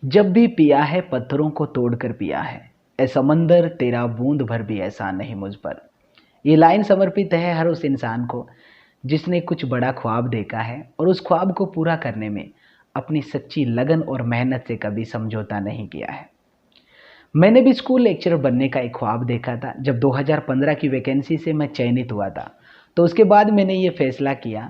जब भी पिया है पत्थरों को तोड़कर पिया है, ए समंदर तेरा बूंद भर भी ऐसा नहीं मुझ पर। ये लाइन समर्पित है हर उस इंसान को जिसने कुछ बड़ा ख्वाब देखा है और उस ख्वाब को पूरा करने में अपनी सच्ची लगन और मेहनत से कभी समझौता नहीं किया है। मैंने भी स्कूल लेक्चरर बनने का एक ख्वाब देखा था। जब 2015 की वैकेंसी से मैं चयनित हुआ था, तो उसके बाद मैंने ये फैसला किया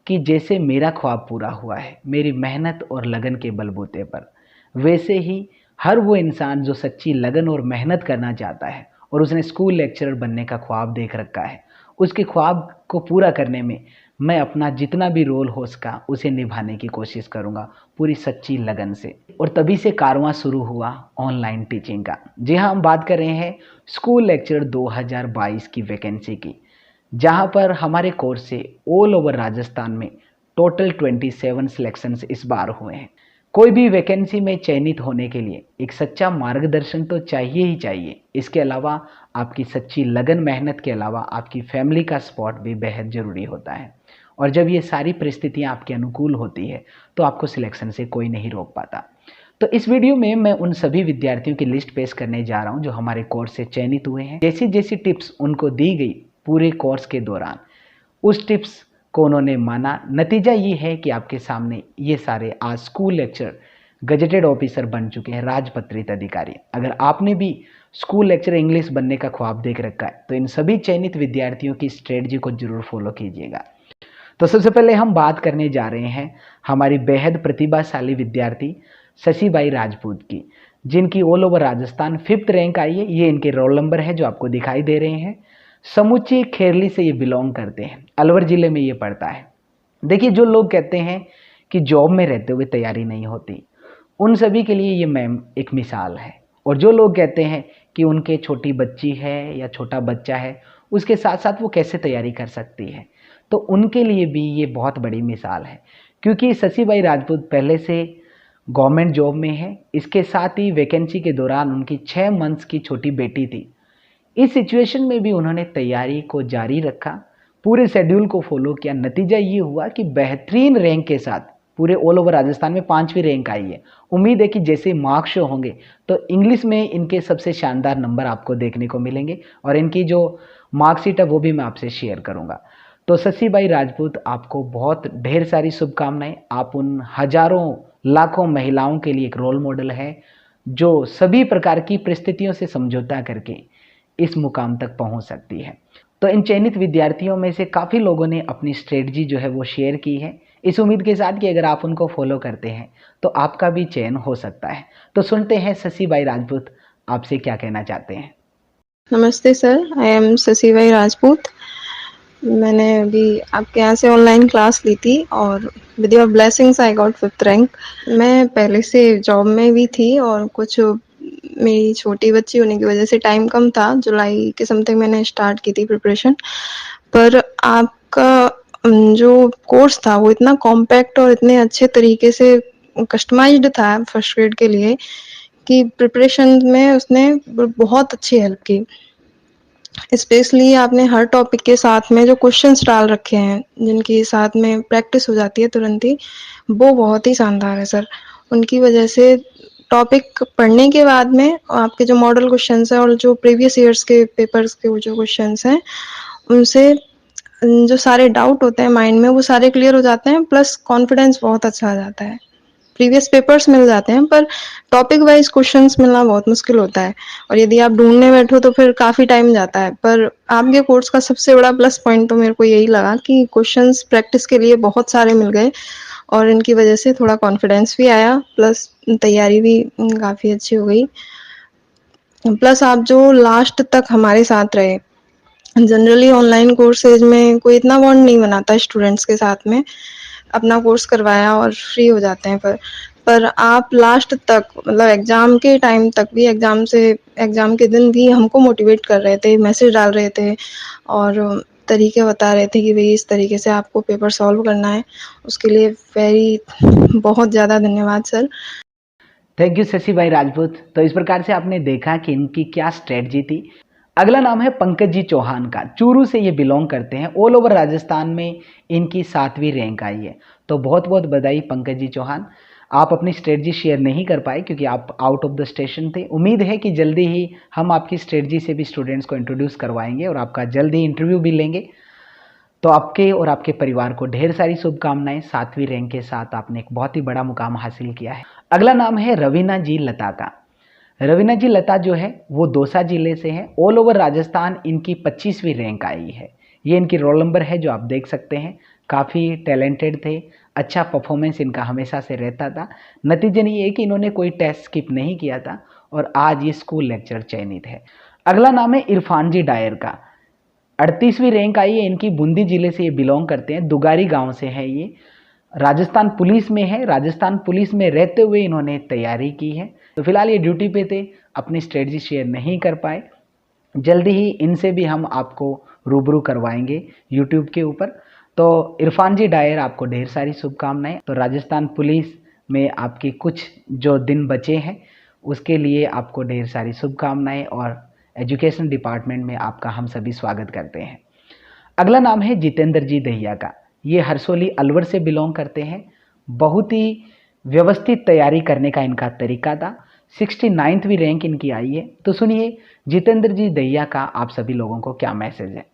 कि जैसे मेरा ख्वाब पूरा हुआ है मेरी मेहनत और लगन के बलबूते पर, वैसे ही हर वो इंसान जो सच्ची लगन और मेहनत करना चाहता है और उसने स्कूल लेक्चरर बनने का ख्वाब देख रखा है, उसके ख्वाब को पूरा करने में मैं अपना जितना भी रोल हो सका उसे निभाने की कोशिश करूंगा पूरी सच्ची लगन से। और तभी से कारवां शुरू हुआ ऑनलाइन टीचिंग का। जी हाँ, हम बात कर रहे हैं स्कूल लेक्चरर 2022 की वैकेंसी की, जहां पर हमारे कोर्स से ऑल ओवर राजस्थान में टोटल 27 सिलेक्शंस इस बार हुए हैं। कोई भी वैकेंसी में चयनित होने के लिए एक सच्चा मार्गदर्शन तो चाहिए ही चाहिए। इसके अलावा आपकी सच्ची लगन मेहनत के अलावा आपकी फैमिली का सपोर्ट भी बेहद ज़रूरी होता है। और जब ये सारी परिस्थितियां आपके अनुकूल होती है तो आपको सिलेक्शन से कोई नहीं रोक पाता। तो इस वीडियो में मैं उन सभी विद्यार्थियों की लिस्ट पेश करने जा रहा हूं जो हमारे कोर्स से चयनित हुए हैं। जैसी जैसी टिप्स उनको दी गई पूरे कोर्स के दौरान, उस टिप्स को उन्होंने माना। नतीजा ये है कि आपके सामने ये सारे आज स्कूल लेक्चर गजेटेड ऑफिसर बन चुके हैं, राजपत्रित अधिकारी। अगर आपने भी स्कूल लेक्चर इंग्लिश बनने का ख्वाब देख रखा है तो इन सभी चयनित विद्यार्थियों की स्ट्रेटजी को जरूर फॉलो कीजिएगा। तो सबसे पहले हम बात करने जा रहे हैं हमारी बेहद प्रतिभाशाली विद्यार्थी शशिबाई राजपूत की, जिनकी all over Rajasthan 5th rank आई है। ये इनके रोल नंबर है जो आपको दिखाई दे रहे हैं। समूची खेरली से ये बिलोंग करते हैं, अलवर जिले में ये पड़ता है। देखिए, जो लोग कहते हैं कि जॉब में रहते हुए तैयारी नहीं होती, उन सभी के लिए ये मैम एक मिसाल है। और जो लोग कहते हैं कि उनके छोटी बच्ची है या छोटा बच्चा है, उसके साथ साथ वो कैसे तैयारी कर सकती है, तो उनके लिए भी ये बहुत बड़ी मिसाल है। क्योंकि शशिबाई राजपूत पहले से गवर्नमेंट जॉब में है, इसके साथ ही वैकेंसी के दौरान उनकी 6 मंथ्स की छोटी बेटी थी। इस सिचुएशन में भी उन्होंने तैयारी को जारी रखा, पूरे शेड्यूल को फॉलो किया। नतीजा ये हुआ कि बेहतरीन रैंक के साथ पूरे ऑल ओवर राजस्थान में 5वीं रैंक आई है। उम्मीद है कि जैसे मार्क शो होंगे तो इंग्लिश में इनके सबसे शानदार नंबर आपको देखने को मिलेंगे और इनकी जो मार्कशीट है वो भी मैं आपसे शेयर करूंगा। तो शशिबाई राजपूत, आपको बहुत ढेर सारी शुभकामनाएं। आप उन हजारों लाखों महिलाओं के लिए एक रोल मॉडल है जो सभी प्रकार की परिस्थितियों से समझौता करके इस मुकाम तक पहुंच सकती है। तो इन चयनित विद्यार्थियों में से काफ़ी लोगों ने अपनी स्ट्रेटजी जो है वो शेयर की है, इस उम्मीद के साथ कि अगर आप उनको फॉलो करते हैं तो आपका भी चयन हो सकता है। तो सुनते हैं शशिबाई राजपूत आपसे क्या कहना चाहते हैं। नमस्ते सर, आई एम शशिबाई राजपूत। मैंने अभी आपके यहाँ से ऑनलाइन क्लास ली थी और with your blessings I got 5th rank. मैं पहले से जॉब में भी थी और कुछ मेरी छोटी बच्ची होने की वजह से टाइम कम था। जुलाई के समथिंग मैंने स्टार्ट की थी प्रिपरेशन। पर आपका जो कोर्स था वो इतना कॉम्पैक्ट और इतने अच्छे तरीके से कस्टमाइज्ड था फर्स्ट ग्रेड के लिए कि प्रिपरेशन में उसने बहुत अच्छी हेल्प की। स्पेशली आपने हर टॉपिक के साथ में जो क्वेश्चंस डाल रखे हैं जिनकी साथ में प्रैक्टिस हो जाती है तुरंत ही, वो बहुत ही शानदार है सर। उनकी वजह से टॉपिक पढ़ने के बाद में आपके जो मॉडल क्वेश्चंस हैं और जो प्रीवियस ईयर्स के पेपर्स के जो क्वेश्चंस हैं उनसे जो सारे डाउट होते हैं माइंड में वो सारे क्लियर हो जाते हैं, प्लस कॉन्फिडेंस बहुत अच्छा आ जाता है। प्रीवियस पेपर्स मिल जाते हैं पर टॉपिक वाइज क्वेश्चंस मिलना बहुत मुश्किल होता है और यदि आप ढूंढने बैठो तो फिर काफ़ी टाइम जाता है। पर आपके कोर्स का सबसे बड़ा प्लस पॉइंट तो मेरे को यही लगा कि क्वेश्चंस प्रैक्टिस के लिए बहुत सारे मिल गए और इनकी वजह से थोड़ा कॉन्फिडेंस भी आया, प्लस तैयारी भी काफ़ी अच्छी हो गई। प्लस आप जो लास्ट तक हमारे साथ रहे। जनरली ऑनलाइन कोर्सेज में कोई इतना बॉन्ड नहीं बनाता स्टूडेंट्स के साथ में, अपना कोर्स करवाया और फ्री हो जाते हैं। पर आप लास्ट तक मतलब एग्ज़ाम के टाइम तक भी, एग्ज़ाम के दिन भी हमको मोटिवेट कर रहे थे, मैसेज डाल रहे थे और तरीके बता रहे थे कि भाई इस तरीके से आपको पेपर सॉल्व करना है। उसके लिए बहुत ज़्यादा धन्यवाद sir. Thank you Shashibai Rajput. तो इस प्रकार से आपने देखा कि इनकी क्या स्ट्रेटजी थी। अगला नाम है पंकज जी चौहान का। चूरू से ये बिलोंग करते हैं। ऑल ओवर राजस्थान में इनकी 7वीं रैंक आई है। तो बहुत बहुत बधाई पंकज जी चौहान। आप अपनी स्ट्रेटजी शेयर नहीं कर पाए क्योंकि आप आउट ऑफ द स्टेशन थे। उम्मीद है कि जल्दी ही हम आपकी स्ट्रेटजी से भी स्टूडेंट्स को इंट्रोड्यूस करवाएंगे और आपका जल्द ही इंटरव्यू भी लेंगे। तो आपके और आपके परिवार को ढेर सारी शुभकामनाएं। 7वीं रैंक के साथ आपने एक बहुत ही बड़ा मुकाम हासिल किया है। अगला नाम है रवीना जी लता का। रवीना जी लता जो है वो दौसा जिले से हैं। ऑल ओवर राजस्थान इनकी 25वीं रैंक आई है। ये इनकी रोल नंबर है जो आप देख सकते हैं। काफ़ी टैलेंटेड थे, अच्छा परफॉर्मेंस इनका हमेशा से रहता था। नतीजन ये है कि इन्होंने कोई टेस्ट स्किप नहीं किया था और आज ये स्कूल लेक्चर चयनित है। अगला नाम है इरफान जी डायर का। 38वीं रैंक आई है इनकी। बूंदी जिले से ये बिलोंग करते हैं। दुगारी गांव से है ये। राजस्थान पुलिस में है। राजस्थान पुलिस में रहते हुए इन्होंने तैयारी की है। तो फिलहाल ये ड्यूटी पे थे, अपनी स्ट्रेटजी शेयर नहीं कर पाए। जल्दी ही इनसे भी हम आपको रूबरू करवाएंगे यूट्यूब के ऊपर। तो इरफान जी डायर, आपको ढेर सारी शुभकामनाएं। तो राजस्थान पुलिस में आपकी कुछ जो दिन बचे हैं उसके लिए आपको ढेर सारी शुभकामनाएं और एजुकेशन डिपार्टमेंट में आपका हम सभी स्वागत करते हैं। अगला नाम है जितेंद्र जी दहिया का। ये हरसोली अलवर से बिलोंग करते हैं। बहुत ही व्यवस्थित तैयारी करने का इनका तरीका था। 69वीं रैंक इनकी आई है। तो सुनिए जितेंद्र जी दहिया का आप सभी लोगों को क्या मैसेज है।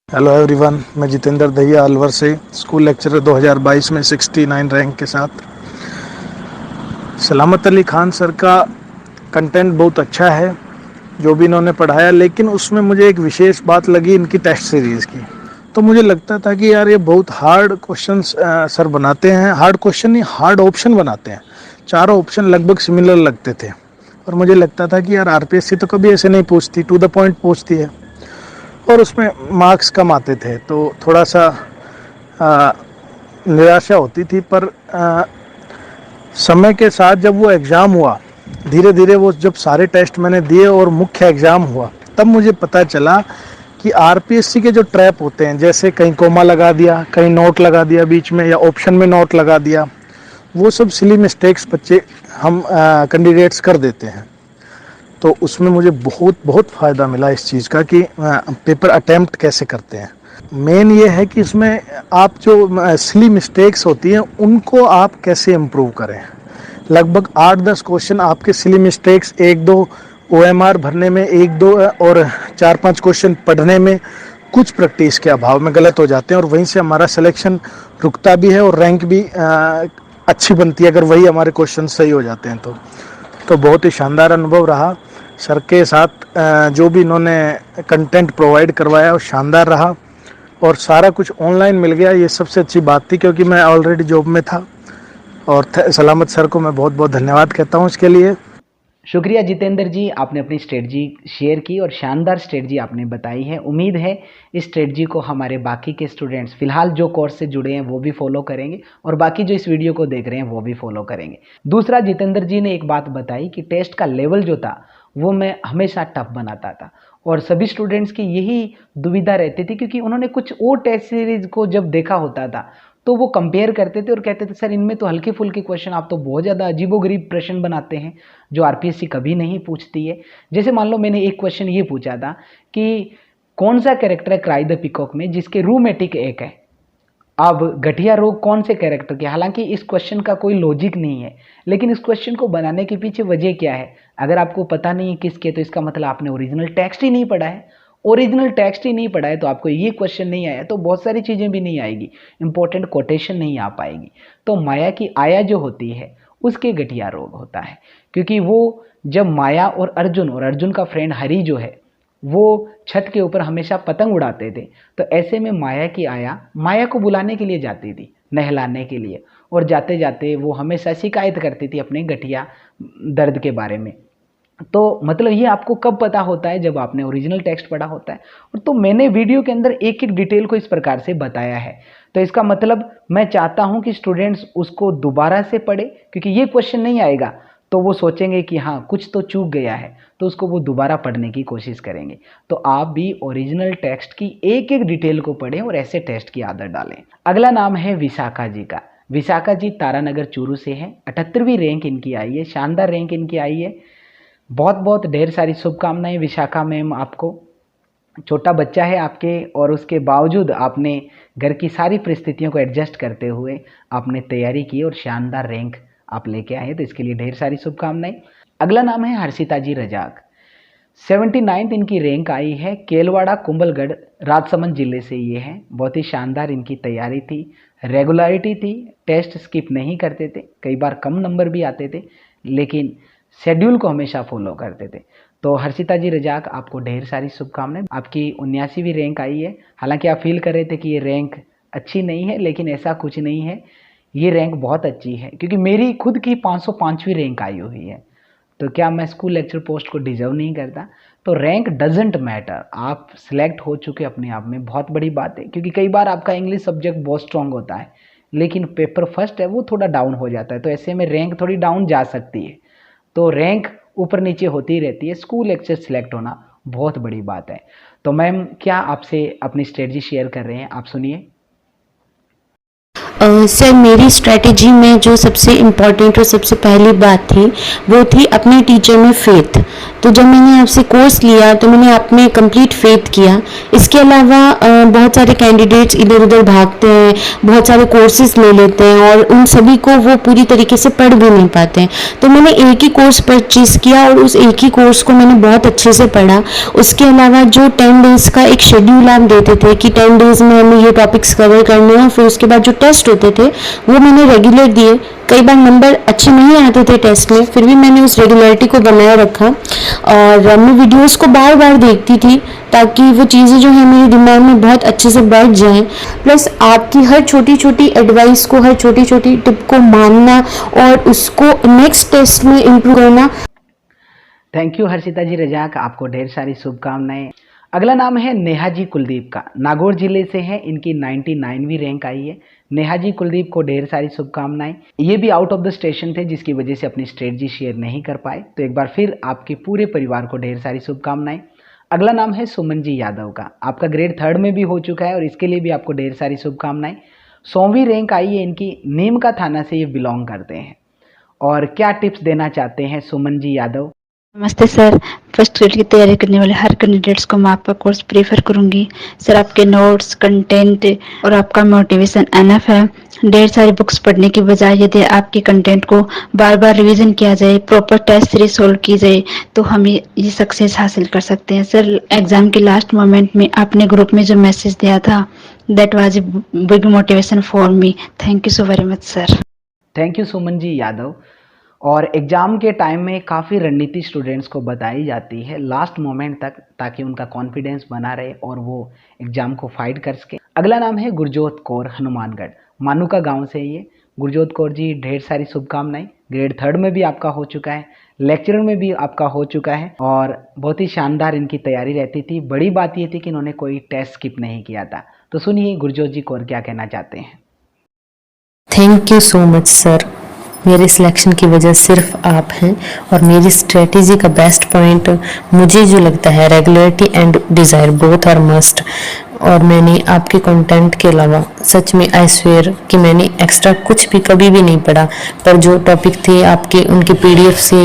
हेलो एवरीवन, मैं जितेंद्र दहिया अलवर से, स्कूल लेक्चरर 2022 में 69 रैंक के साथ। सलामत अली खान सर का कंटेंट बहुत अच्छा है जो भी इन्होंने पढ़ाया, लेकिन उसमें मुझे एक विशेष बात लगी इनकी टेस्ट सीरीज़ की। तो मुझे लगता था कि यार ये बहुत हार्ड क्वेश्चन सर बनाते हैं। हार्ड क्वेश्चन नहीं, हार्ड ऑप्शन बनाते हैं। चारों ऑप्शन लगभग सिमिलर लगते थे और मुझे लगता था कि यार आरपीएससी तो कभी ऐसे नहीं पूछती, टू द पॉइंट पूछती है और उसमें मार्क्स कम आते थे। तो थोड़ा सा निराशा होती थी। पर समय के साथ जब वो एग्ज़ाम हुआ, धीरे धीरे वो जब सारे टेस्ट मैंने दिए और मुख्य एग्ज़ाम हुआ, तब मुझे पता चला कि आरपीएससी के जो ट्रैप होते हैं, जैसे कहीं कोमा लगा दिया, कहीं नोट लगा दिया बीच में, या ऑप्शन में नोट लगा दिया, वो सब सिली मिस्टेक्स बच्चे हम कैंडिडेट्स कर देते हैं। तो उसमें मुझे बहुत फ़ायदा मिला इस चीज़ का कि पेपर अटैम्प्ट कैसे करते हैं। मेन ये है कि इसमें आप जो सिली मिस्टेक्स होती हैं उनको आप कैसे इम्प्रूव करें। लगभग 8-10 क्वेश्चन आपके सिली मिस्टेक्स, 1-2 ओएमआर भरने में, 1-2 और 4-5 क्वेश्चन पढ़ने में कुछ प्रैक्टिस के अभाव में गलत हो जाते हैं और वहीं से हमारा सिलेक्शन रुकता भी है और रैंक भी अच्छी बनती है अगर वही हमारे क्वेश्चन सही हो जाते हैं। तो बहुत ही शानदार अनुभव रहा। सर के साथ जो भी इन्होंने कंटेंट प्रोवाइड करवाया वो शानदार रहा और सारा कुछ ऑनलाइन मिल गया। ये सबसे अच्छी बात थी क्योंकि मैं ऑलरेडी जॉब में था। और सलामत सर को मैं बहुत बहुत धन्यवाद कहता हूँ इसके लिए। शुक्रिया जितेंद्र जी, आपने अपनी स्ट्रेटजी शेयर की और शानदार स्ट्रेटजी आपने बताई है। उम्मीद है इस स्ट्रेटजी को हमारे बाकी के स्टूडेंट्स फिलहाल जो कोर्स से जुड़े हैं वो भी फॉलो करेंगे और बाकी जो इस वीडियो को देख रहे हैं वो भी फॉलो करेंगे। दूसरा, जितेंद्र जी ने एक बात बताई कि टेस्ट का लेवल जो था वो मैं हमेशा टफ बनाता था और सभी स्टूडेंट्स की यही दुविधा रहती थी क्योंकि उन्होंने कुछ और टेस्ट सीरीज को जब देखा होता था तो वो कंपेयर करते थे और कहते थे सर इनमें तो हल्के फुल्के क्वेश्चन, आप तो बहुत ज़्यादा अजीबोगरीब प्रश्न बनाते हैं जो आरपीएससी कभी नहीं पूछती है। जैसे मान लो मैंने एक क्वेश्चन ये पूछा था कि कौन सा कैरेक्टर है क्राई द पीकॉक में जिसके रूमेटिक एक है। अब गठिया रोग कौन से कैरेक्टर के, हालांकि इस क्वेश्चन का कोई लॉजिक नहीं है लेकिन इस क्वेश्चन को बनाने के पीछे वजह क्या है अगर आपको पता नहीं है किसके, तो इसका मतलब आपने ओरिजिनल टेक्स्ट ही नहीं पढ़ा है। ओरिजिनल टेक्स्ट ही नहीं पढ़ा है तो आपको ये क्वेश्चन नहीं आया तो बहुत सारी चीज़ें भी नहीं आएगी, इंपॉर्टेंट कोटेशन नहीं आ पाएगी। तो माया की आया जो होती है उसके गठिया रोग होता है क्योंकि वो जब माया और अर्जुन का फ्रेंड हरि जो है वो छत के ऊपर हमेशा पतंग उड़ाते थे, तो ऐसे में माया की आया माया को बुलाने के लिए जाती थी, नहलाने के लिए, और जाते जाते वो हमेशा शिकायत करती थी अपने गठिया दर्द के बारे में। तो मतलब ये आपको कब पता होता है जब आपने ओरिजिनल टेक्स्ट पढ़ा होता है। और तो मैंने वीडियो के अंदर एक एक डिटेल को इस प्रकार से बताया है, तो इसका मतलब मैं चाहता हूं कि स्टूडेंट्स उसको दोबारा से पढ़े क्योंकि ये क्वेश्चन नहीं आएगा तो वो सोचेंगे कि हाँ कुछ तो चूक गया है, तो उसको वो दोबारा पढ़ने की कोशिश करेंगे। तो आप भी ओरिजिनल टेक्स्ट की एक एक डिटेल को पढ़ें और ऐसे टेस्ट की आदत डालें। अगला नाम है विशाखा जी का। विशाखा जी तारानगर चूरू से हैं। 78वीं रैंक इनकी आई है, शानदार रैंक इनकी आई है। बहुत बहुत ढेर सारी शुभकामनाएं विशाखा मैम आपको। छोटा बच्चा है आपके और उसके बावजूद आपने घर की सारी परिस्थितियों को एडजस्ट करते हुए आपने तैयारी की और शानदार रैंक आप लेके आए, तो इसके लिए ढेर सारी शुभकामनाएं। अगला नाम है हर्षिता जी रजाक। 79th इनकी रैंक आई है। केलवाड़ा कुंभलगढ़ राजसमंद जिले से ये है। बहुत ही शानदार इनकी तैयारी थी, रेगुलरिटी थी, टेस्ट स्किप नहीं करते थे, कई बार कम नंबर भी आते थे लेकिन शेड्यूल को हमेशा फॉलो करते थे। तो हर्षिता जी रजाक, आपको ढेर सारी शुभकामनाएं। आपकी 79वीं रैंक आई है। हालांकि आप फील कर रहे थे कि ये रैंक अच्छी नहीं है, लेकिन ऐसा कुछ नहीं है, ये रैंक बहुत अच्छी है, क्योंकि मेरी खुद की 505वीं रैंक आई हुई है। तो क्या मैं स्कूल लेक्चर पोस्ट को डिजर्व नहीं करता? तो रैंक डजेंट मैटर, आप सिलेक्ट हो चुके अपने आप में बहुत बड़ी बात है। क्योंकि कई बार आपका इंग्लिश सब्जेक्ट बहुत स्ट्रांग होता है लेकिन पेपर फर्स्ट है वो थोड़ा डाउन हो जाता है, तो ऐसे में रैंक थोड़ी डाउन जा सकती है। तो रैंक ऊपर नीचे होती रहती है, स्कूल लेक्चर सिलेक्ट होना बहुत बड़ी बात है। तो मैम क्या आपसे अपनी स्ट्रेटजी शेयर कर रहे हैं, आप सुनिए। सर, मेरी स्ट्रेटजी में जो सबसे इम्पॉर्टेंट और सबसे पहली बात थी वो थी अपने टीचर में फेथ। तो जब मैंने आपसे कोर्स लिया तो मैंने आप में कंप्लीट फेथ किया। इसके अलावा बहुत सारे कैंडिडेट्स इधर उधर भागते हैं, बहुत सारे कोर्सेज ले लेते हैं और उन सभी को वो पूरी तरीके से पढ़ भी नहीं पाते हैं। तो मैंने एक ही कोर्स परचेज़ किया और उस एक ही कोर्स को मैंने बहुत अच्छे से पढ़ा। उसके अलावा जो 10 डेज़ का एक शेड्यूल आप देते थे कि 10 डेज़ में हमें ये टॉपिक्स कवर करने हैं, फिर उसके बाद जो टेस्ट होते थे वो मैंने रेगुलर दिए। कई बार नंबर अच्छे नहीं आते थे टेस्ट में, फिर भी मैंने उस रेगुलरिटी को बनाए रखा और मैं वीडियोस को बार बार देखती थी ताकि वो चीज़ें जो है मेरे दिमाग में बहुत अच्छे से बैठ जाएं। प्लस आपकी हर छोटी छोटी एडवाइस को, हर छोटी छोटी टिप को मानना और उसको नेक्स्ट टेस्ट में इम्प्रूव करना। थैंक यू हर्षिता जी रजाक, आपको ढेर सारी शुभकामनाएं। अगला नाम है नेहा जी कुलदीप का। नागौर जिले से है, इनकी 99वीं रैंक आई है। नेहा जी कुलदीप को ढेर सारी शुभकामनाएं। ये भी आउट ऑफ द स्टेशन थे जिसकी वजह से अपनी स्ट्रेटजी शेयर नहीं कर पाए। तो एक बार फिर आपके पूरे परिवार को ढेर सारी शुभकामनाएं। अगला नाम है सुमन जी यादव का। आपका ग्रेड 3rd में भी हो चुका है और इसके लिए भी आपको ढेर सारी शुभकामनाएं। 100वीं रैंक आई है इनकी। नीम का थाना से ये बिलोंग करते हैं। और क्या टिप्स देना चाहते हैं सुमन जी यादव? नमस्ते सर। फर्स्ट ग्रेड की तैयारी करने वाले हर कैंडिडेट्स को मैं आपका कोर्स प्रेफर करूंगी। सर, आपके नोट्स, कंटेंट और आपका मोटिवेशन एनफ है। ढेर सारी बुक्स पढ़ने की बजाय यदि आपके कंटेंट को बार बार रिवीजन किया जाए, प्रॉपर टेस्ट सीरीज सोल्व की जाए, तो हम ये सक्सेस हासिल कर सकते हैं। सर, एग्जाम के लास्ट मोमेंट में आपने ग्रुप में जो मैसेज दिया था, that was a big motivation for me. Thank you so very much sir. Thank you Suman ji Yadav. और एग्ज़ाम के टाइम में काफ़ी रणनीति स्टूडेंट्स को बताई जाती है लास्ट मोमेंट तक, ताकि उनका कॉन्फिडेंस बना रहे और वो एग्ज़ाम को फाइट कर सके। अगला नाम है गुरजोत कौर, हनुमानगढ़ मानुका गांव से ये। गुरजोत कौर जी, ढेर सारी शुभकामनाएं। ग्रेड 3rd में भी आपका हो चुका है, लेक्चरर में भी आपका हो चुका है और बहुत ही शानदार इनकी तैयारी रहती थी। बड़ी बात ये थी कि इन्होंने कोई टेस्ट स्किप नहीं किया था। तो सुनिए गुरजोत जी कौर क्या कहना चाहते हैं। Thank you so much sir. मेरे सिलेक्शन की वजह सिर्फ आप हैं और मेरी स्ट्रेटेजी का बेस्ट पॉइंट मुझे जो लगता है, regularity and desire both are must. और मैंने आपके कंटेंट के अलावा सच में आई स्वेयर कि मैंने एक्स्ट्रा कुछ भी कभी भी नहीं पढ़ा, पर जो टॉपिक थे आपके उनके PDF से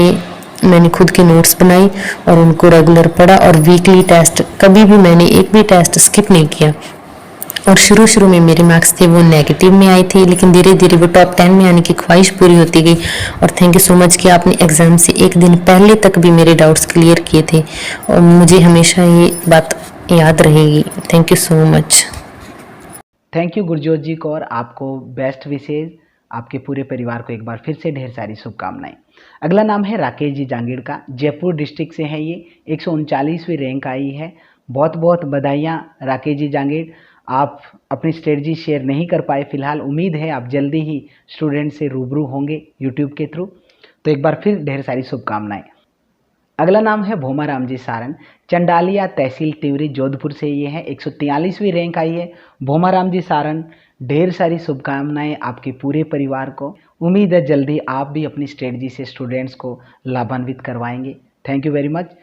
मैंने खुद के नोट्स बनाई और उनको रेगुलर पढ़ा और वीकली टेस्ट, कभी भी मैंने एक भी टेस्ट स्किप नहीं किया। और शुरू में मेरे मार्क्स थे वो नेगेटिव में आए थे, लेकिन धीरे धीरे वो टॉप 10 में आने की ख्वाहिश पूरी होती गई। और थैंक यू सो मच कि आपने एग्ज़ाम से एक दिन पहले तक भी मेरे डाउट्स क्लियर किए थे और मुझे हमेशा ये बात याद रहेगी। Thank you so much. Thank you Gurjot ji Kaur, आपको बेस्ट विशेष। आपके पूरे परिवार को एक बार फिर से ढेर सारी शुभकामनाएं। अगला नाम है राकेश जी जांगीड़ का। जयपुर डिस्ट्रिक्ट से है ये। 139वीं रैंक आई है। बहुत बहुत बधाइयाँ राकेश जी जांगीड़। आप अपनी स्ट्रेटजी शेयर नहीं कर पाए फिलहाल, उम्मीद है आप जल्दी ही स्टूडेंट से रूबरू होंगे यूट्यूब के थ्रू। तो एक बार फिर ढेर सारी शुभकामनाएं। अगला नाम है भोमाराम जी सारन। चंडालिया तहसील तिवरी जोधपुर से ये है। 143वीं रैंक आई है। भोमाराम जी सारन, ढेर सारी शुभकामनाएं आपके पूरे परिवार को। उम्मीद है जल्दी आप भी अपनी स्ट्रेटजी से स्टूडेंट्स को लाभान्वित करवाएंगे। Thank you very much.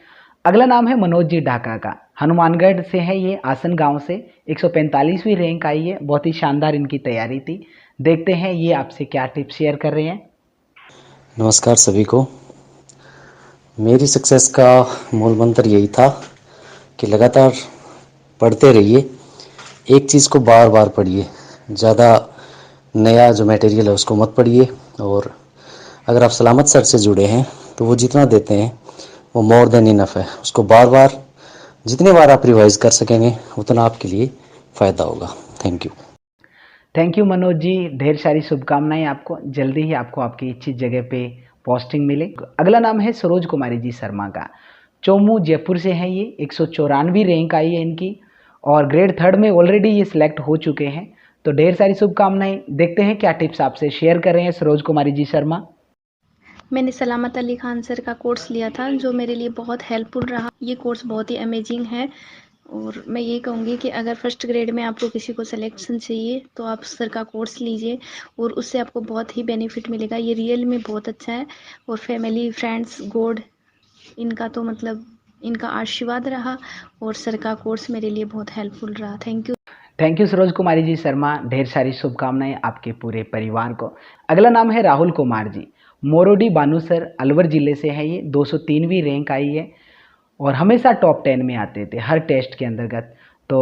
अगला नाम है मनोज जी ढाका का। हनुमानगढ़ से है ये, आसन गांव से। 145वीं रैंक आई है। बहुत ही शानदार इनकी तैयारी थी। देखते हैं ये आपसे क्या टिप्स शेयर कर रहे हैं। नमस्कार सभी को। मेरी सक्सेस का मूल मंत्र यही था कि लगातार पढ़ते रहिए एक चीज़ को बार बार पढ़िए, ज़्यादा नया जो मटेरियल है उसको मत पढ़िए। और अगर आप सलामत सर से जुड़े हैं तो वो जितना देते हैं वो मोर देन इनफ है। उसको बार बार जितने बार आप रिवाइज कर सकेंगे उतना आपके लिए फ़ायदा होगा। Thank you. Thank you Manoj ji, ढेर सारी शुभकामनाएं आपको। जल्दी ही आपको आपकी इच्छित जगह पे पोस्टिंग मिले। अगला नाम है सरोज कुमारी जी शर्मा का। चोमू जयपुर से हैं ये। 194वीं रैंक आई है इनकी और ग्रेड 3 में ऑलरेडी ये सिलेक्ट हो चुके हैं। तो ढेर सारी शुभकामनाएं। देखते हैं क्या टिप्स आपसे शेयर कर रहे हैं सरोज कुमारी जी शर्मा। मैंने सलामत अली खान सर का कोर्स लिया था जो मेरे लिए बहुत हेल्पफुल रहा। ये कोर्स बहुत ही अमेजिंग है और मैं ये कहूँगी कि अगर फर्स्ट ग्रेड में आपको किसी को सिलेक्शन चाहिए तो आप सर का कोर्स लीजिए और उससे आपको बहुत ही बेनिफिट मिलेगा। ये रियल में बहुत अच्छा है और फैमिली फ्रेंड्स गॉड इनका तो मतलब इनका आशीर्वाद रहा और सर का कोर्स मेरे लिए बहुत हेल्पफुल रहा। Thank you Saroj Kumari ji Sharma. ढेर सारी शुभकामनाएं आपके पूरे परिवार को। अगला नाम है राहुल कुमार जी। मोरोडी बानूसर अलवर ज़िले से है ये। 203वीं रैंक आई है और हमेशा टॉप 10 में आते थे हर टेस्ट के अंतर्गत। तो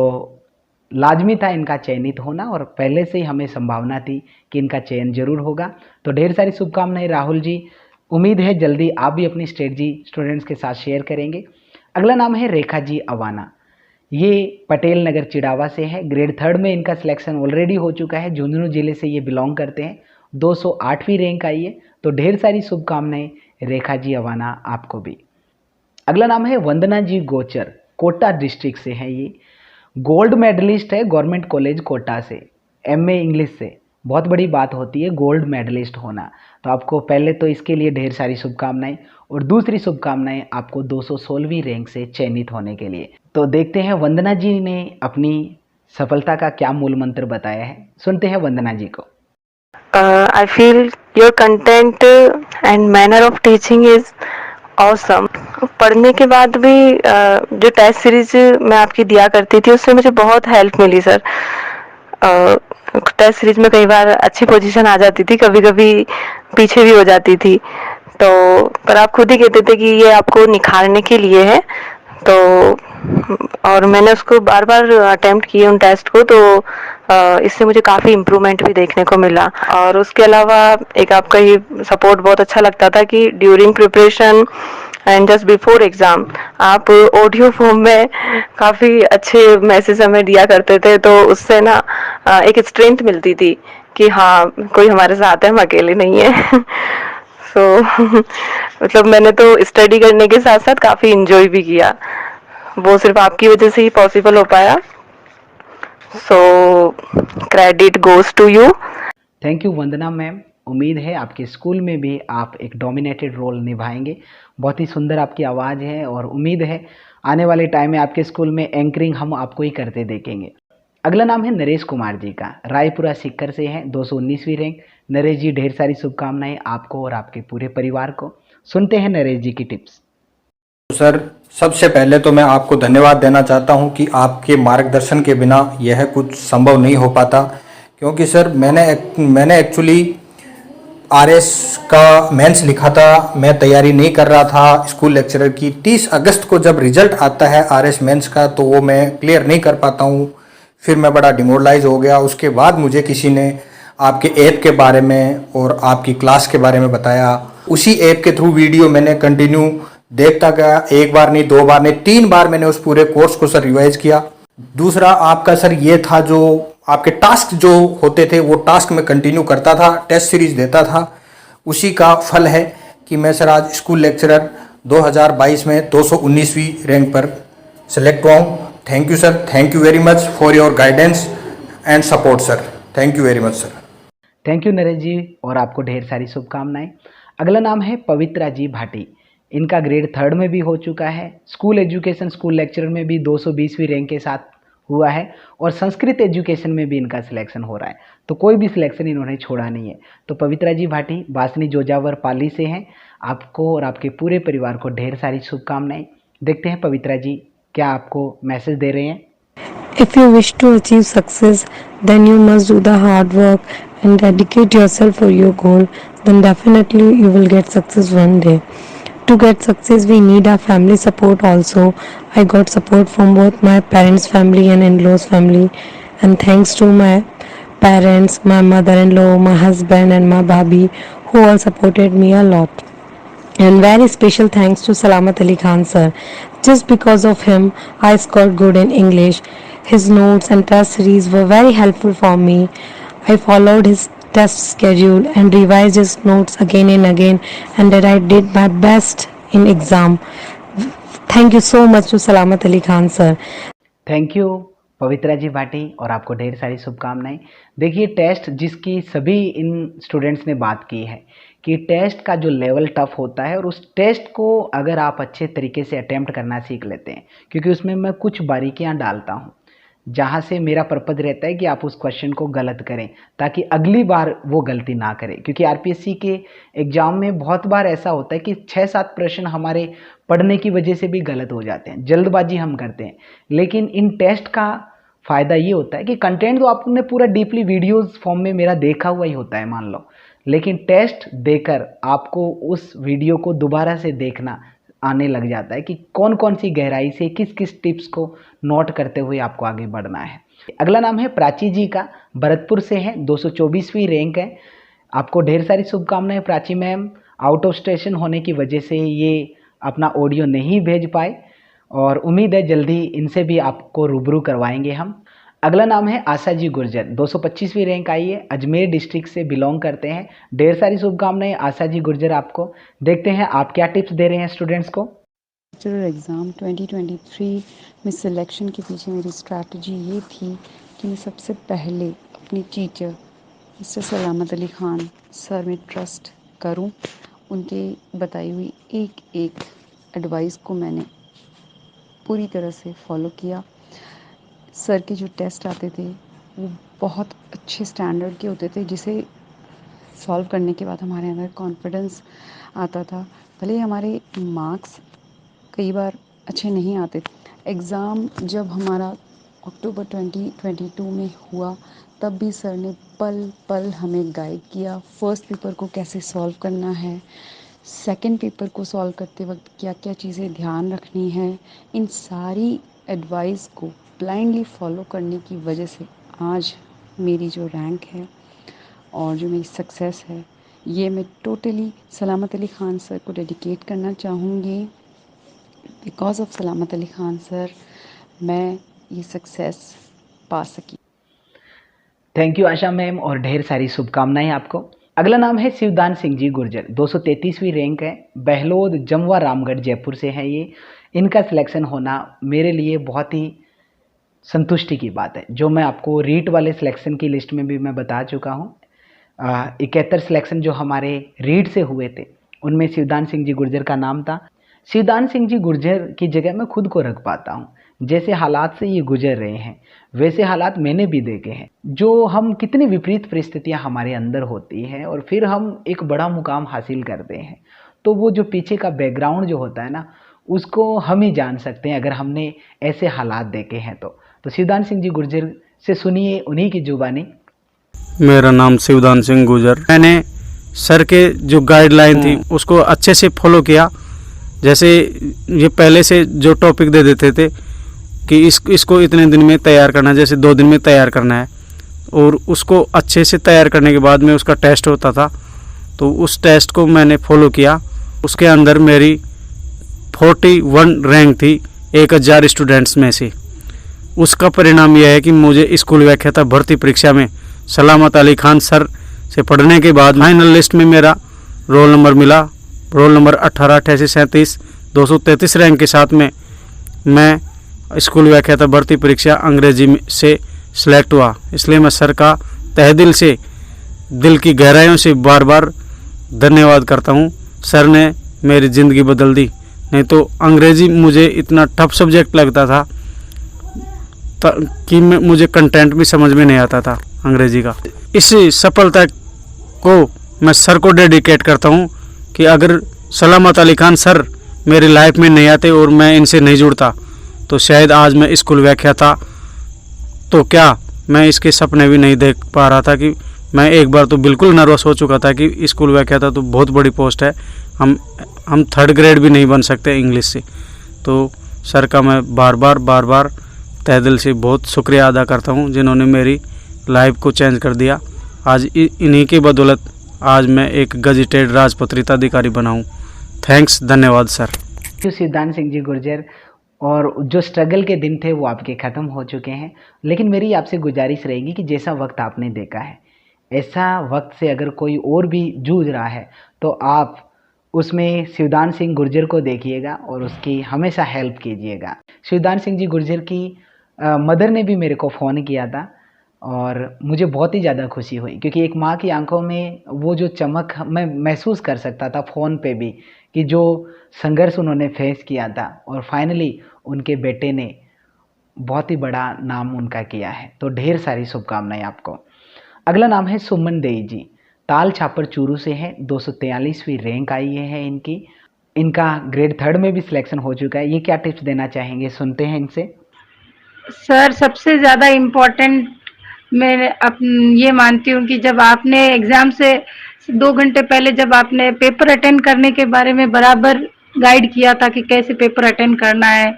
लाजमी था इनका चयनित होना और पहले से ही हमें संभावना थी कि इनका चयन जरूर होगा। तो ढेर सारी शुभकामनाएं राहुल जी। उम्मीद है जल्दी आप भी अपनी स्ट्रेटजी स्टूडेंट्स के साथ शेयर करेंगे। अगला नाम है रेखा जी अवाना। ये पटेल नगर चिड़ावा से है। ग्रेड 3 में इनका सिलेक्शन ऑलरेडी हो चुका है। झुंझुनू जिले से ये बिलोंग करते हैं। 208वीं रैंक आई है। तो ढेर सारी शुभकामनाएं रेखा जी अवाना आपको भी। अगला नाम है वंदना जी गोचर। कोटा डिस्ट्रिक्ट से है ये। गोल्ड मेडलिस्ट है गवर्नमेंट कॉलेज कोटा से। एमए इंग्लिश से। बहुत बड़ी बात होती है गोल्ड मेडलिस्ट होना। तो आपको पहले तो इसके लिए ढेर सारी शुभकामनाएं और दूसरी शुभकामनाएं आपको 216वीं रैंक से चयनित होने के लिए। तो देखते हैं वंदना जी ने अपनी सफलता का क्या मूल मंत्र बताया है। सुनते हैं वंदना जी को। I feel your content and manner of teaching is awesome. पढ़ने के बाद भी जो टेस्ट सीरीज मैं आपकी दिया करती थी उससे मुझे बहुत हेल्प मिली सर। टेस्ट सीरीज में कई बार अच्छी पोजीशन आ जाती थी, कभी कभी पीछे भी हो जाती थी। तो पर आप खुद ही कहते थे कि ये आपको निखारने के लिए है। तो और मैंने उसको बार बार अटेम्प्ट किए उन टेस्ट को। तो इससे मुझे काफ़ी इम्प्रूवमेंट भी देखने को मिला। और उसके अलावा एक आपका ये सपोर्ट बहुत अच्छा लगता था कि during preparation and just before exam आप ऑडियो फॉर्म में काफ़ी अच्छे मैसेज हमें दिया करते थे। तो उससे ना एक स्ट्रेंथ मिलती थी कि हाँ कोई हमारे साथ है, हम अकेले नहीं है। सो मतलब मैंने तो स्टडी करने के साथ साथ काफ़ी इंजॉय भी किया। वो सिर्फ आपकी वजह से ही पॉसिबल हो पाया। So credit goes to you. Thank you Vandana ma'am. उम्मीद है आपके स्कूल में भी आप एक डोमिनेटेड रोल निभाएंगे। बहुत ही सुंदर आपकी आवाज़ है और उम्मीद है आने वाले टाइम में आपके स्कूल में एंकरिंग हम आपको ही करते देखेंगे। अगला नाम है नरेश कुमार जी का। रायपुरा सीकर से है। 219वीं रैंक। नरेश जी ढेर सारी शुभकामनाएं आपको और आपके पूरे परिवार को। सुनते हैं नरेश जी की टिप्स। सर सबसे पहले तो मैं आपको धन्यवाद देना चाहता हूं कि आपके मार्गदर्शन के बिना यह कुछ संभव नहीं हो पाता। क्योंकि सर मैंने एक्चुअली आरएस का मेंस लिखा था, मैं तैयारी नहीं कर रहा था स्कूल लेक्चरर की। 30 अगस्त को जब रिजल्ट आता है आरएस मेंस का तो वो मैं क्लियर नहीं कर पाता हूँ। फिर मैं बड़ा डिमोरलाइज हो गया। उसके बाद मुझे किसी ने आपके ऐप के बारे में और आपकी क्लास के बारे में बताया। उसी ऐप के थ्रू वीडियो मैंने कंटिन्यू देखता गया। एक बार नहीं, 2 बार नहीं, 3 बार मैंने उस पूरे कोर्स को सर रिवाइज किया। दूसरा आपका सर ये था जो आपके टास्क जो होते थे वो टास्क में कंटिन्यू करता था, टेस्ट सीरीज देता था। उसी का फल है कि मैं सर आज स्कूल लेक्चरर 2022 में 219वीं रैंक पर सेलेक्ट हुआ हूँ। Thank you sir, thank you very much for your guidance and support sir. Thank you very much sir. Thank you Naresh ji और आपको ढेर सारी शुभकामनाएं। अगला नाम है पवित्रा जी भाटी। इनका ग्रेड 3 में भी हो चुका है। स्कूल एजुकेशन स्कूल लेक्चरर में भी 220वीं रैंक के साथ हुआ है और संस्कृत एजुकेशन में भी इनका सिलेक्शन हो रहा है। तो कोई भी सिलेक्शन इन्होंने छोड़ा नहीं है। तो पवित्रा जी भाटी बासनी जोजावर पाली से हैं। आपको और आपके पूरे परिवार को ढेर सारी शुभकामनाएं। देखते हैं पवित्रा जी क्या आपको मैसेज दे रहे हैं। If you wish to achieve success, then you must do the hard work and dedicate yourself for your goal. Then definitely you will get success one day. To get success, we need our family support also. I got support from both my parents' family and in-laws' family. and thanks to my parents, my mother-in-law, my husband and my bhabhi who all supported me a lot. And very special thanks to Salamat Ali Khan sir. Just because of him, I scored good in English. His notes and test series were very helpful for me. I followed his test schedule and revised his notes again and again, and that I did my best in exam. Thank you so much to Salamat Ali Khan sir. Thank you Pavitra ji Bhati, और आपको ढेर सारी शुभकामनाएं। देखिए, test जिसकी सभी इन students ने बात की है कि टेस्ट का जो लेवल टफ होता है, और उस टेस्ट को अगर आप अच्छे तरीके से अटेम्प्ट करना सीख लेते हैं, क्योंकि उसमें मैं कुछ बारीकियां डालता हूं जहां से मेरा पर्पज़ रहता है कि आप उस क्वेश्चन को गलत करें ताकि अगली बार वो गलती ना करें। क्योंकि आरपीएससी के एग्ज़ाम में बहुत बार ऐसा होता है कि 6-7 प्रश्न हमारे पढ़ने की वजह से भी गलत हो जाते हैं, जल्दबाजी हम करते हैं। लेकिन इन टेस्ट का फ़ायदा ये होता है कि कंटेंट तो आपने पूरा डीपली वीडियोज़ फॉर्म में मेरा देखा हुआ ही होता है मान लो, लेकिन टेस्ट देकर आपको उस वीडियो को दोबारा से देखना आने लग जाता है कि कौन कौन सी गहराई से किस किस टिप्स को नोट करते हुए आपको आगे बढ़ना है। अगला नाम है प्राची जी का, भरतपुर से है, 224वीं रैंक है। आपको ढेर सारी शुभकामनाएं Prachi ma'am. Out of station होने की वजह से ये अपना ऑडियो नहीं भेज पाए, और उम्मीद है जल्दी इनसे भी आपको रूबरू करवाएंगे हम। अगला नाम है आशा जी गुर्जर, 225वीं रैंक आई है, अजमेर डिस्ट्रिक्ट से बिलोंग करते हैं। ढेर सारी शुभकामनाएं आशा जी गुर्जर आपको। देखते हैं आप क्या टिप्स दे रहे हैं स्टूडेंट्स को। एग्ज़ाम 2023 में सिलेक्शन के पीछे मेरी स्ट्रैटेजी ये थी कि मैं सबसे पहले अपनी टीचर मिस्टर सलामत अली खान सर में ट्रस्ट करूं। उनके बताई हुई एक एक एडवाइस को मैंने पूरी तरह से फॉलो किया। सर के जो टेस्ट आते थे वो बहुत अच्छे स्टैंडर्ड के होते थे, जिसे सॉल्व करने के बाद हमारे अंदर कॉन्फिडेंस आता था। भले ही हमारे मार्क्स कई बार अच्छे नहीं आते। एग्ज़ाम जब हमारा अक्टूबर 2022 में हुआ, तब भी सर ने पल पल हमें गाइड किया। फर्स्ट पेपर को कैसे सॉल्व करना है, सेकंड पेपर को सॉल्व करते वक्त क्या क्या चीज़ें ध्यान रखनी है, इन सारी एडवाइस को ब्लाइंडली फॉलो करने की वजह से आज मेरी जो रैंक है और जो मेरी सक्सेस है, ये मैं टोटली सलामत अली ख़ान सर को डेडिकेट करना चाहूँगी। बिकॉज ऑफ सलामत अली ख़ान सर मैं ये सक्सेस पा सकी। थैंक यू आशा मैम, और ढेर सारी शुभकामनाएं आपको। अगला नाम है शिवदान सिंह जी गुर्जर, 233वीं रैंक है, बहलोद जमवा रामगढ़ जयपुर से है ये। इनका सिलेक्शन होना मेरे लिए बहुत ही संतुष्टि की बात है, जो मैं आपको रीट वाले सिलेक्शन की लिस्ट में भी मैं बता चुका हूँ। 71 सिलेक्शन जो हमारे रीट से हुए थे उनमें शिवदान सिंह जी गुर्जर का नाम था। शिवदान सिंह जी गुर्जर की जगह मैं खुद को रख पाता हूँ। जैसे हालात से ये गुजर रहे हैं वैसे हालात मैंने भी देखे हैं, जो हम कितनी विपरीत परिस्थितियाँ हमारे अंदर होती हैं और फिर हम एक बड़ा मुकाम हासिल करते हैं। तो वो जो पीछे का बैकग्राउंड जो होता है ना, उसको हम ही जान सकते हैं अगर हमने ऐसे हालात देखे हैं। तो शिवदान सिंह जी गुर्जर से सुनिए उन्हीं की जुबानी। मेरा नाम शिवदान सिंह गुर्जर। मैंने सर के जो गाइडलाइन थी उसको अच्छे से फॉलो किया। जैसे ये पहले से जो टॉपिक दे देते थे कि इसको इतने दिन में तैयार करना है, जैसे 2 दिन में तैयार करना है, और उसको अच्छे से तैयार करने के बाद में उसका टेस्ट होता था। तो उस टेस्ट को मैंने फॉलो किया। उसके अंदर मेरी 41 रैंक थी 1000 स्टूडेंट्स में से। उसका परिणाम यह है कि मुझे स्कूल व्याख्याता भर्ती परीक्षा में सलामत अली खान सर से पढ़ने के बाद फाइनल लिस्ट में मेरा रोल नंबर मिला। रोल नंबर 188837 233 रैंक के साथ में मैं स्कूल व्याख्याता भर्ती परीक्षा अंग्रेजी से सिलेक्ट हुआ। इसलिए मैं सर का तहे दिल से, दिल की गहराइयों से बार बार धन्यवाद करता हूँ। सर ने मेरी ज़िंदगी बदल दी। नहीं तो अंग्रेजी मुझे इतना टफ सब्जेक्ट लगता था कि मुझे कंटेंट भी समझ में नहीं आता था अंग्रेजी का। इस सफलता को मैं सर को डेडिकेट करता हूँ कि अगर सलामत अली खान सर मेरी लाइफ में नहीं आते और मैं इनसे नहीं जुड़ता तो शायद आज मैं स्कूल व्याख्याता, तो क्या मैं इसके सपने भी नहीं देख पा रहा था। कि मैं एक बार तो बिल्कुल नर्वस हो चुका था कि स्कूल व्याख्याता तो बहुत बड़ी पोस्ट है, हम 3rd ग्रेड भी नहीं बन सकते इंग्लिश से। तो सर का मैं बार बार तहे दिल से बहुत शुक्रिया अदा करता हूँ जिन्होंने मेरी लाइफ को चेंज कर दिया। आज इन्हीं की बदौलत आज मैं एक गजेटेड राजपत्रित अधिकारी बना हूँ। थैंक्स, धन्यवाद सर। थैंक यू सिद्धांत सिंह जी गुर्जर। और जो स्ट्रगल के दिन थे वो आपके ख़त्म हो चुके हैं, लेकिन मेरी आपसे गुजारिश रहेगी कि जैसा वक्त आपने देखा है, ऐसा वक्त से अगर कोई और भी जूझ रहा है तो आप उसमें शिवदान सिंह गुर्जर को देखिएगा और उसकी हमेशा हेल्प कीजिएगा। शिवदान सिंह जी गुर्जर की मदर ने भी मेरे को फ़ोन किया था और मुझे बहुत ही ज़्यादा खुशी हुई, क्योंकि एक माँ की आंखों में वो जो चमक मैं महसूस कर सकता था फ़ोन पे भी, कि जो संघर्ष उन्होंने फेस किया था और फाइनली उनके बेटे ने बहुत ही बड़ा नाम उनका किया है। तो ढेर सारी शुभकामनाएं आपको। अगला नाम है सुमन देई जी, ताल छापर चूरू से है, 243वीं रैंक आई है इनकी। इनका ग्रेड 3 में भी सिलेक्शन हो चुका है। ये क्या टिप्स देना चाहेंगे, सुनते हैं इनसे। सर, सबसे ज़्यादा इम्पोर्टेंट मैं ये मानती हूँ कि जब आपने एग्ज़ाम से 2 घंटे पहले जब आपने पेपर अटेंड करने के बारे में बराबर गाइड किया था कि कैसे पेपर अटेंड करना है,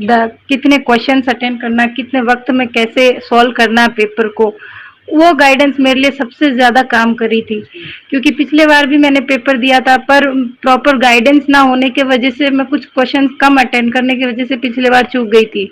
कितने क्वेश्चंस अटेंड करना है, कितने वक्त में कैसे सॉल्व करना है पेपर को, वो गाइडेंस मेरे लिए सबसे ज़्यादा काम करी थी। क्योंकि पिछले बार भी मैंने पेपर दिया था पर प्रॉपर गाइडेंस ना होने के वजह से मैं कुछ क्वेश्चंस कम अटेंड करने की वजह से पिछले बार चूक गई थी।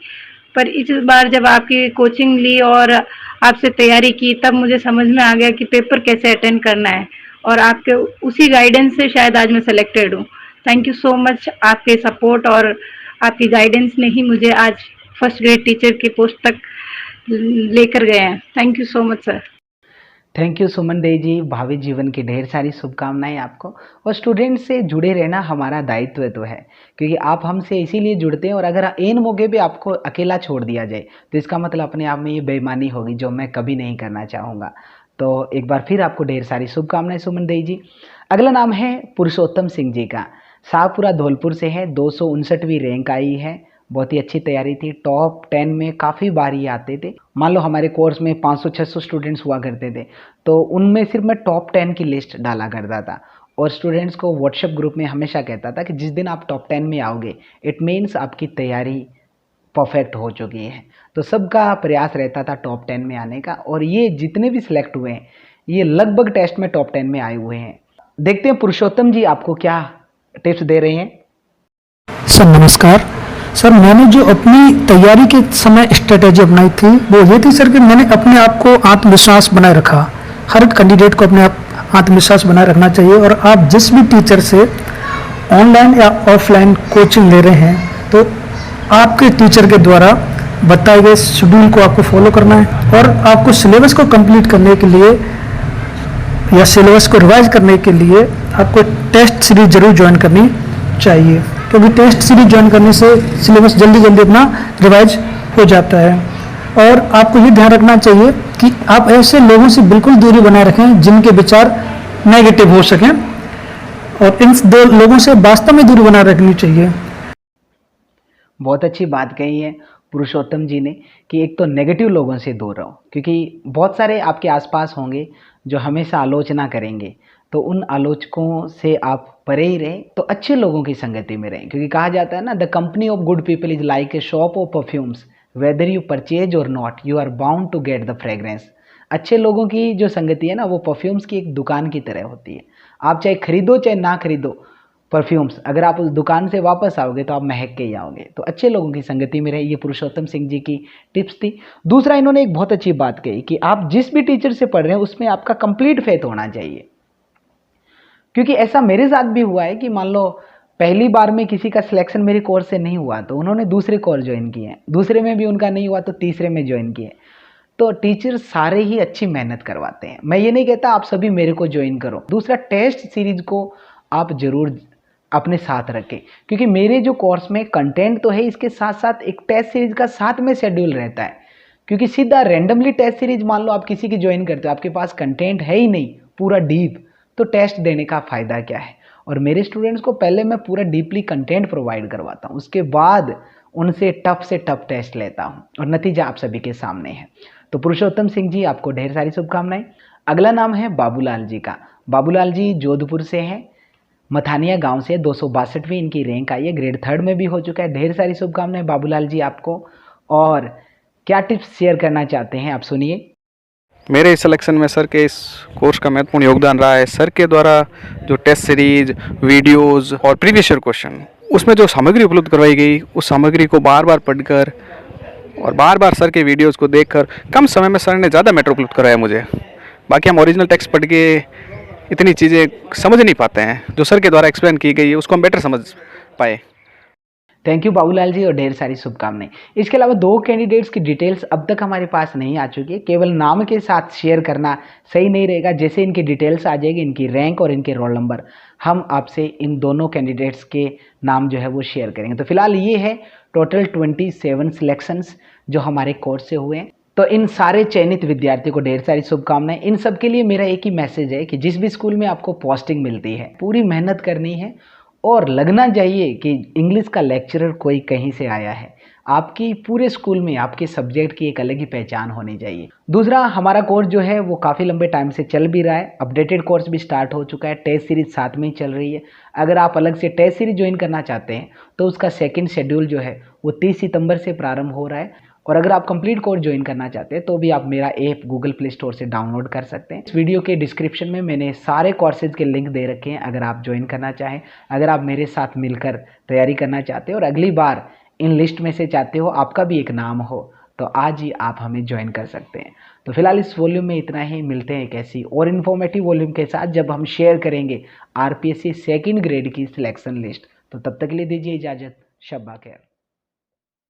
पर इस बार जब आपकी कोचिंग ली और आपसे तैयारी की तब मुझे समझ में आ गया कि पेपर कैसे अटेंड करना है, और आपके उसी गाइडेंस से शायद आज मैं सेलेक्टेड हूँ। Thank you so much. आपके सपोर्ट और आपकी गाइडेंस ने ही मुझे आज फर्स्ट ग्रेड टीचर की पोस्ट तक लेकर गए हैं। Thank you so much sir. Thank you Suman Dei ji. भावी जीवन की ढेर सारी शुभकामनाएं आपको। और स्टूडेंट से जुड़े रहना हमारा दायित्व तो है, क्योंकि आप हमसे इसीलिए जुड़ते हैं। और अगर एन मौके पे आपको अकेला छोड़ दिया जाए तो इसका मतलब अपने आप में ये बेईमानी होगी, जो मैं कभी नहीं करना चाहूँगा। तो एक बार फिर आपको ढेर सारी शुभकामनाएं सुमन देई जी। अगला नाम है पुरुषोत्तम सिंह जी का, शाहपुरा धौलपुर से है, 259वीं रैंक आई है। बहुत ही अच्छी तैयारी थी, टॉप 10 में काफ़ी बार ये आते थे। मान लो हमारे कोर्स में 500-600 स्टूडेंट्स हुआ करते थे, तो उनमें सिर्फ मैं टॉप 10 की लिस्ट डाला करता था और स्टूडेंट्स को व्हाट्सएप ग्रुप में हमेशा कहता था कि जिस दिन आप टॉप 10 में आओगे इट मीन्स आपकी तैयारी परफेक्ट हो चुकी है। तो सबका प्रयास रहता था टॉप 10 में आने का, और ये जितने भी सिलेक्ट हुए हैं ये लगभग टेस्ट में टॉप 10 में आए हुए हैं। देखते हैं पुरुषोत्तम जी आपको क्या टिप्स दे रहे हैं। सर नमस्कार। सर, मैंने जो अपनी तैयारी के समय स्ट्रेटेजी अपनाई थी वो ये थी सर कि मैंने अपने आप को आत्मविश्वास बनाए रखा। हर कैंडिडेट को अपने आप आत्मविश्वास बनाए रखना चाहिए। और आप जिस भी टीचर से ऑनलाइन या ऑफलाइन कोचिंग ले रहे हैं तो आपके टीचर के द्वारा बताए गए शेड्यूल को आपको फॉलो करना है, और आपको सिलेबस को कंप्लीट करने के लिए या सिलेबस को रिवाइज करने के लिए आपको टेस्ट सीरीज जरूर ज्वाइन करनी चाहिए, क्योंकि टेस्ट सीरीज ज्वाइन करने से सिलेबस जल्दी जल्दी अपना रिवाइज हो जाता है। और आपको ये ध्यान रखना चाहिए कि आप ऐसे लोगों से बिल्कुल दूरी बनाए रखें जिनके विचार नेगेटिव हो सकें, और इन दो लोगों से वास्तव में दूरी बनाए रखनी चाहिए। बहुत अच्छी बात कही है पुरुषोत्तम जी ने कि एक तो नेगेटिव लोगों से दूर रहो, क्योंकि बहुत सारे आपके आसपास होंगे जो हमेशा आलोचना करेंगे, तो उन आलोचकों से आप परे ही रहें। तो अच्छे लोगों की संगति में रहें, क्योंकि कहा जाता है ना, the company of good people is like a shop of perfumes, whether you purchase or not you are bound to get the fragrance. अच्छे लोगों की जो संगति है ना, वो परफ्यूम्स की एक दुकान की तरह होती है। आप चाहे खरीदो चाहे ना खरीदो परफ्यूम्स, अगर आप उस दुकान से वापस आओगे तो आप महक के ही आओगे। तो अच्छे लोगों की संगति में रहे, ये पुरुषोत्तम सिंह जी की टिप्स थी। दूसरा, इन्होंने एक बहुत अच्छी बात कही कि आप जिस भी टीचर से पढ़ रहे हैं उसमें आपका कंप्लीट फेथ होना चाहिए, क्योंकि ऐसा मेरे साथ भी हुआ है कि मान लो पहली बार में किसी का सिलेक्शन मेरे कोर्स से नहीं हुआ तो उन्होंने दूसरे कोर्स ज्वाइन किए हैं, दूसरे में भी उनका नहीं हुआ तो तीसरे में ज्वाइन किए। तो टीचर सारे ही अच्छी मेहनत करवाते हैं। मैं ये नहीं कहता आप सभी मेरे को ज्वाइन करो। दूसरा, टेस्ट सीरीज को आप जरूर अपने साथ रखें, क्योंकि मेरे जो कोर्स में कंटेंट तो है, इसके साथ साथ एक टेस्ट सीरीज का साथ में शेड्यूल रहता है। क्योंकि सीधा रैंडमली टेस्ट सीरीज मान लो आप किसी की ज्वाइन करते हो, आपके पास कंटेंट है ही नहीं पूरा डीप, तो टेस्ट देने का फ़ायदा क्या है। और मेरे स्टूडेंट्स को पहले मैं पूरा डीपली कंटेंट प्रोवाइड करवाता हूँ, उसके बाद उनसे टफ से टफ टेस्ट लेता हूँ, और नतीजा आप सभी के सामने है। तो पुरुषोत्तम सिंह जी आपको ढेर सारी शुभकामनाएं। अगला नाम है बाबूलाल जी का। बाबूलाल जी जोधपुर से हैं, मथानिया गांव से, 262वीं इनकी रैंक आई है, ग्रेड 3 में भी हो चुका है। ढेर सारी शुभकामनाएं बाबूलाल जी आपको। और क्या टिप्स शेयर करना चाहते हैं, आप सुनिए। मेरे सिलेक्शन में सर के इस कोर्स का महत्वपूर्ण योगदान रहा है। सर के द्वारा जो टेस्ट सीरीज, वीडियोस और प्रीवियस ईयर क्वेश्चन, उसमें जो सामग्री उपलब्ध करवाई गई, उस सामग्री को बार बार पढ़कर और बार बार सर के वीडियोस को देखकर कम समय में सर ने ज़्यादा मैटर उपलब्ध कराया मुझे। बाकी हम ओरिजिनल टेक्स्ट पढ़ के इतनी चीज़ें समझ नहीं पाते हैं, जो सर के द्वारा एक्सप्लेन की गई है उसको हम बेटर समझ पाए। थैंक यू बाबूलाल जी और ढेर सारी शुभकामनाएं। इसके अलावा 2 कैंडिडेट्स की डिटेल्स अब तक हमारे पास नहीं आ चुकी है। केवल नाम के साथ शेयर करना सही नहीं रहेगा। जैसे इनकी डिटेल्स आ जाएगी, इनकी रैंक और इनके रोल नंबर, हम आपसे इन दोनों कैंडिडेट्स के नाम जो है वो शेयर करेंगे। तो फिलहाल ये है टोटल 27 सिलेक्शंस जो हमारे कोर्स से हुए हैं। तो इन सारे चयनित विद्यार्थियों को ढेर सारी शुभकामनाएं। इन सब के लिए मेरा एक ही मैसेज है कि जिस भी स्कूल में आपको पोस्टिंग मिलती है, पूरी मेहनत करनी है और लगना चाहिए कि इंग्लिश का लेक्चरर कोई कहीं से आया है। आपकी पूरे स्कूल में आपके सब्जेक्ट की एक अलग ही पहचान होनी चाहिए। दूसरा, हमारा कोर्स जो है वो काफ़ी लंबे टाइम से चल भी रहा है। अपडेटेड कोर्स भी स्टार्ट हो चुका है। टेस्ट सीरीज साथ में ही चल रही है। अगर आप अलग से टेस्ट सीरीज ज्वाइन करना चाहते हैं तो उसका सेकंड शेड्यूल जो है वो 30 सितंबर से प्रारंभ हो रहा है। और अगर आप कंप्लीट कोर्स ज्वाइन करना चाहते हैं तो भी आप मेरा ऐप गूगल प्ले स्टोर से डाउनलोड कर सकते हैं। इस वीडियो के डिस्क्रिप्शन में मैंने सारे कोर्सेज के लिंक दे रखे हैं। अगर आप ज्वाइन करना चाहें, अगर आप मेरे साथ मिलकर तैयारी करना चाहते हो और अगली बार इन लिस्ट में से चाहते हो आपका भी एक नाम हो, तो आज ही आप हमें ज्वाइन कर सकते हैं। तो फिलहाल इस वॉल्यूम में इतना ही। मिलते हैं एक ऐसी और इन्फॉर्मेटिव वॉल्यूम के साथ जब हम शेयर करेंगे आरपीएससी सेकेंड ग्रेड की सिलेक्शन लिस्ट। तो तब तक के लिए दीजिए इजाज़त। शब्बा खैर।